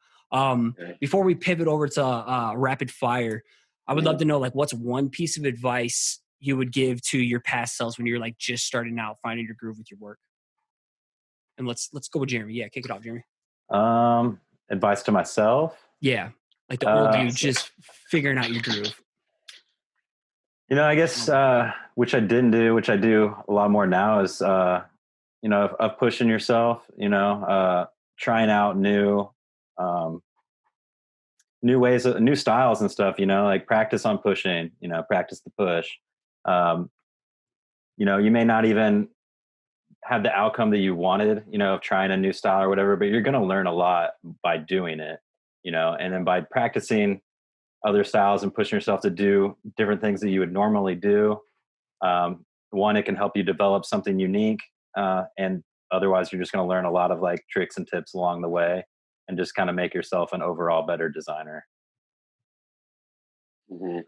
Before we pivot over to rapid fire, I would love to know, like, what's one piece of advice you would give to your past selves when you're like just starting out, finding your groove with your work? And let's go with Jeremy. Yeah, kick it off, Jeremy. Advice to myself? Yeah, like the old you just figuring out your groove. I guess which I didn't do, which I do a lot more now, is of pushing yourself. Trying out new new styles and stuff, like practice on pushing, practice the push. You may not even have the outcome that you wanted, of trying a new style or whatever, but you're going to learn a lot by doing it, and then by practicing other styles and pushing yourself to do different things that you would normally do. One, it can help you develop something unique. And otherwise you're just going to learn a lot of like tricks and tips along the way and just kind of make yourself an overall better designer. Mm-hmm.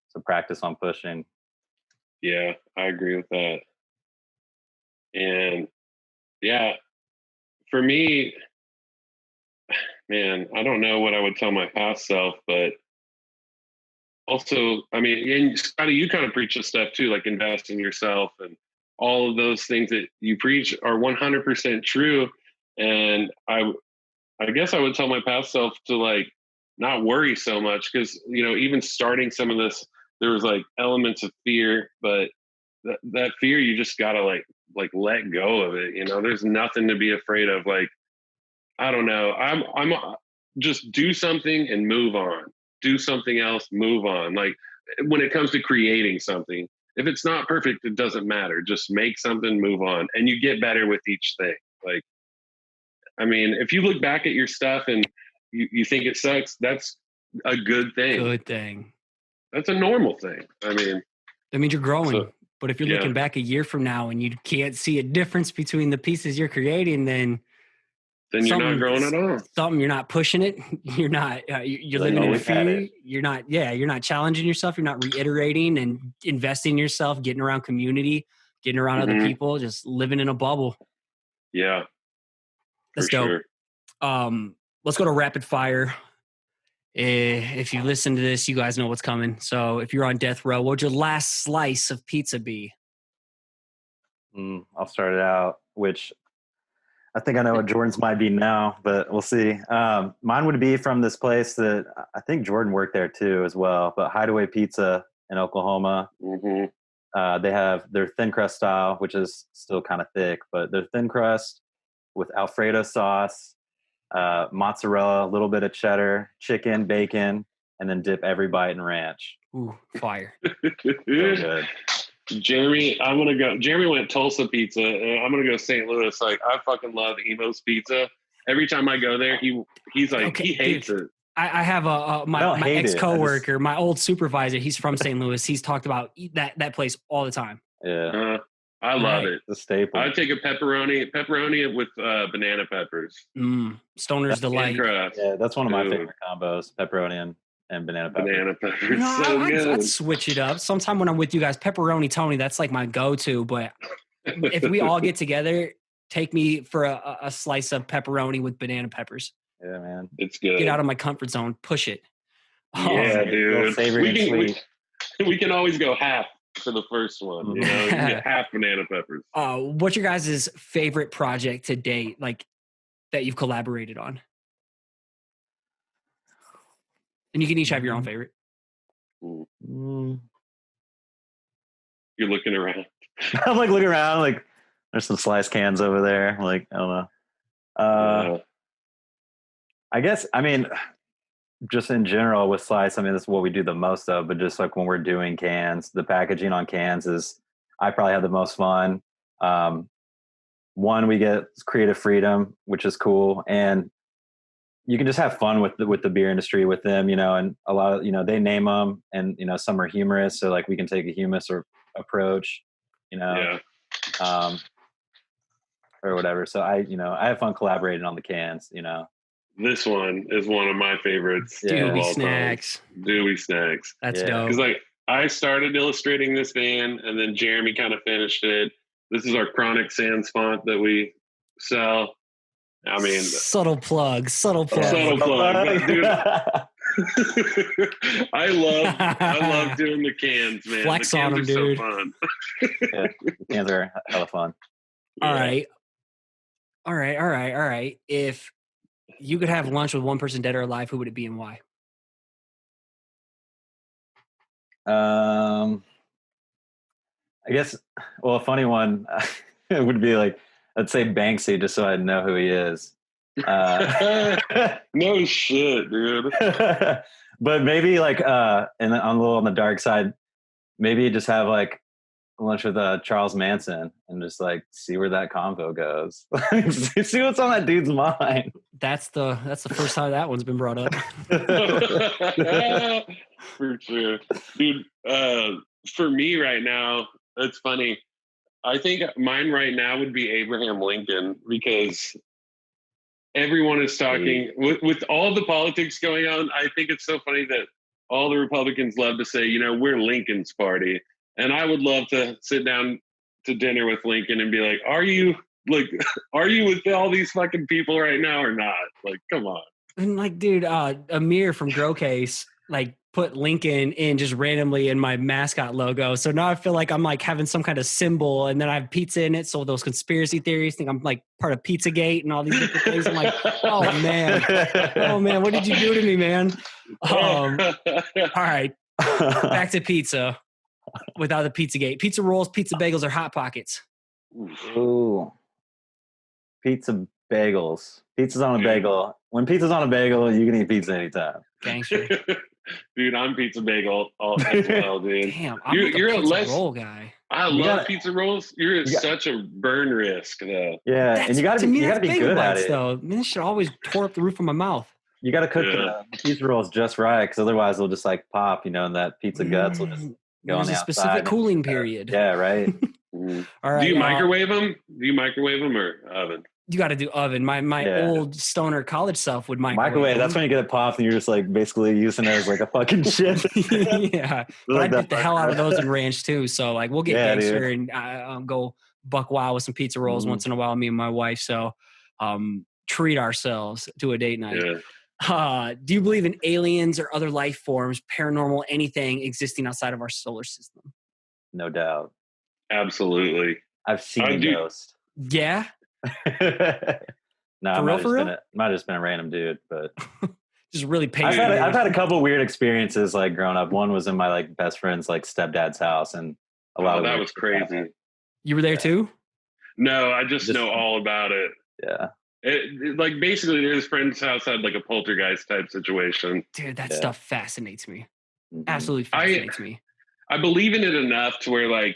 So practice on pushing. Yeah, I agree with that. And yeah, for me, man, I don't know what I would tell my past self, but also, I mean, and Scotty, you kind of preach this stuff too, like invest in yourself, and all of those things that you preach are 100% true. And I guess I would tell my past self to like not worry so much, because even starting some of this, there was like elements of fear, but that fear, you just gotta like let go of it. There's nothing to be afraid of. Like, I don't know. I'm just do something and move on. Do something else, move on. Like when it comes to creating something, if it's not perfect, it doesn't matter. Just make something, move on, and you get better with each thing. Like, I mean, if you look back at your stuff and you think it sucks, that's a good thing. Good thing. That's a normal thing. I mean, that means you're growing. But if you're looking back a year from now and you can't see a difference between the pieces you're creating, then you're not growing at all. Something, you're not pushing it. You're not, you're living in fear. You're not challenging yourself. You're not reiterating and investing in yourself, getting around community, getting around other people, just living in a bubble. Yeah. That's dope. Sure. Let's go to rapid fire. If you listen to this, you guys know what's coming. So if you're on death row, what would your last slice of pizza be? I'll start it out, which I think I know what Jordan's might be now, but we'll see. Mine would be from this place that I think Jordan worked there too as well, but Hideaway Pizza in Oklahoma. Mm-hmm. They have their thin crust style, which is still kind of thick, but their thin crust with Alfredo sauce, mozzarella, a little bit of cheddar, chicken, bacon, and then dip every bite in ranch. Ooh, fire. So good. Jeremy, I'm going to go. Jeremy went Tulsa Pizza, and I'm going to go St. Louis. Like, I fucking love Emo's Pizza. Every time I go there, he's like, okay, he hates it. I have my ex-coworker, my old supervisor, he's from St. Louis. He's talked about that place all the time. Yeah. I love it. The staple. I take a pepperoni with banana peppers. Stoner's Delight. Yeah, that's one of my favorite combos, pepperoni and banana peppers. Banana peppers, so good. I'd switch it up. Sometime when I'm with you guys, pepperoni Tony, that's like my go-to. But if we all get together, take me for a slice of pepperoni with banana peppers. Yeah, man. It's good. Get out of my comfort zone. Push it. Yeah, dude. We can always go half for the first one. You get half banana peppers. What's your guys' favorite project to date, like that you've collaborated on? And you can each have your own favorite. You're looking around. I'm like looking around, like there's some slice cans over there. Like, I don't know. I guess, I mean, just in general with slice, I mean, that's what we do the most of, but just like when we're doing cans, the packaging on cans is, I probably have the most fun. One, we get creative freedom, which is cool. And you can just have fun with the beer industry with them, and a lot of, they name them and, some are humorous. So like we can take a humorous approach, or whatever. So I have fun collaborating on the cans, This one is one of my favorites. Dewey Snacks. Dewey Snacks. That's dope. Because like I started illustrating this van and then Jeremy kind of finished it. This is our Chronic Sans font that we sell. I mean, subtle plug. But dude, I love doing the cans, man. Flex the cans on them, dude. So fun. Cans are hella fun. All right. If you could have lunch with one person dead or alive, who would it be and why? I guess, well, a funny one would be like, let's say Banksy, just so I know who he is. No shit, dude. But maybe like and on a little on the dark side, maybe just have like lunch with Charles Manson and just like see where that convo goes. See what's on that dude's mind. That's the first time that one's been brought up. For sure, dude. For me right now, it's funny. I think mine right now would be Abraham Lincoln, because everyone is talking with all the politics going on. I think it's so funny that all the Republicans love to say, we're Lincoln's party. And I would love to sit down to dinner with Lincoln and be like, are you with all these fucking people right now or not? Like, come on. And like, dude, Amir from Grow Case, like, put Lincoln in just randomly in my mascot logo. So now I feel like I'm like having some kind of symbol, and then I have pizza in it. So those conspiracy theories think I'm like part of Pizzagate and all these different things. I'm like, oh man, what did you do to me, man? All right, back to pizza. Without the Pizzagate, pizza rolls, pizza bagels, or Hot Pockets. Ooh, pizza bagels. Pizza's on a bagel. When pizza's on a bagel, you can eat pizza anytime. Gangster. Dude, I'm pizza bagel as well, dude. Damn, you're a pizza roll guy. I love pizza rolls. You're at such a burn risk, though. Yeah, and you gotta be good at it. Though, man, this shit always tore up the roof of my mouth. You gotta cook the pizza rolls just right, because otherwise they'll just like pop, and that pizza guts will just go on the outside. There's a specific cooling period. Yeah, right. All right. Do you microwave them? Or oven? You got to do oven. My old stoner college self would microwave. That's when you get it popped and you're just like basically using it as like a fucking shit. Yeah, but I beat the hell out of those in ranch too. So like we'll get gangster and go buck wild with some pizza rolls once in a while. Me and my wife. So treat ourselves to a date night. Yeah. Do you believe in aliens or other life forms, paranormal, anything existing outside of our solar system? No doubt. Absolutely. I've seen a ghost. Yeah. No, I might have just been a random dude, but just really patient. I've had a couple weird experiences like growing up. One was in my like best friend's like stepdad's house, and a lot of that was crazy. You were there too? No, I just know all about it. Yeah. It like basically his friend's house had like a poltergeist type situation. Dude, that stuff fascinates me. Absolutely fascinates me. I believe in it enough to where like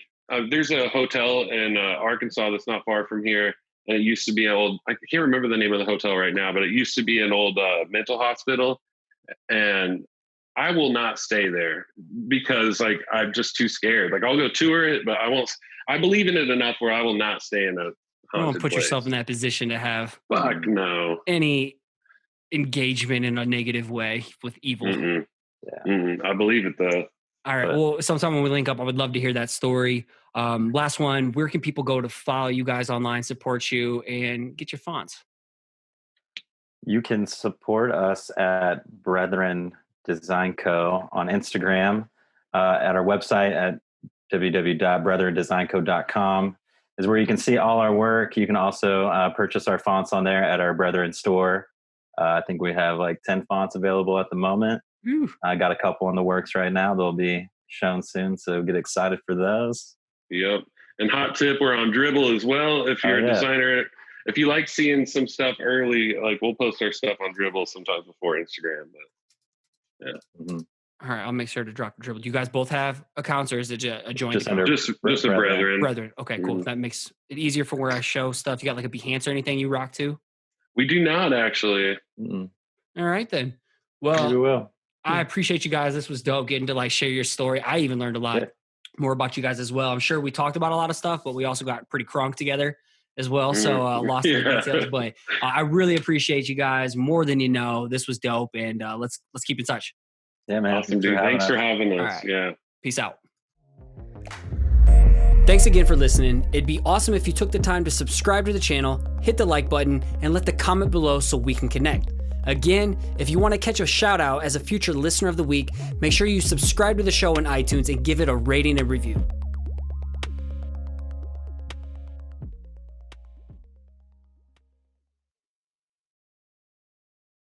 there's a hotel in Arkansas that's not far from here. And it used to be an old, I can't remember the name of the hotel right now, but it used to be an old mental hospital. And I will not stay there because like, I'm just too scared. Like I'll go tour it, but I won't. I believe in it enough where I will not stay in a haunted don't put place. Yourself in that position to have any engagement in a negative way with evil. I believe it though. All right. Well, sometime when we link up, I would love to hear that story. Last one, where can people go to follow you guys online, support you, and get your fonts? You can support us at Brethren Design Co. on Instagram, at our website at www.brethrendesignco.com is where you can see all our work. You can also purchase our fonts on there at our Brethren store. I think we have like 10 fonts available at the moment. I got a couple in the works right now. They'll be shown soon, so get excited for those. Yep. And hot tip, we're on Dribbble as well. If you're a designer, if you like seeing some stuff early, like we'll post our stuff on Dribbble sometimes before Instagram. But All right, I'll make sure to drop the Dribbble. Do you guys both have accounts, or is it a joint account? Just a Brethren. Brethren. Okay, cool. That makes it easier for where I show stuff. You got like a Behance or anything you rock to? We do not actually. All right then. Well, we will. I appreciate you guys. This was dope getting to like share your story. I even learned a lot more about you guys as well. I'm sure we talked about a lot of stuff, but we also got pretty crunk together as well. So lost the details, but I really appreciate you guys more than you know. This was dope, and let's keep in touch. Yeah, man. Awesome, dude. Thanks for having us. Right. Yeah. Peace out. Thanks again for listening. It'd be awesome if you took the time to subscribe to the channel, hit the like button, and let the comment below so we can connect. Again, if you want to catch a shout out as a future listener of the week, make sure you subscribe to the show on iTunes and give it a rating and review.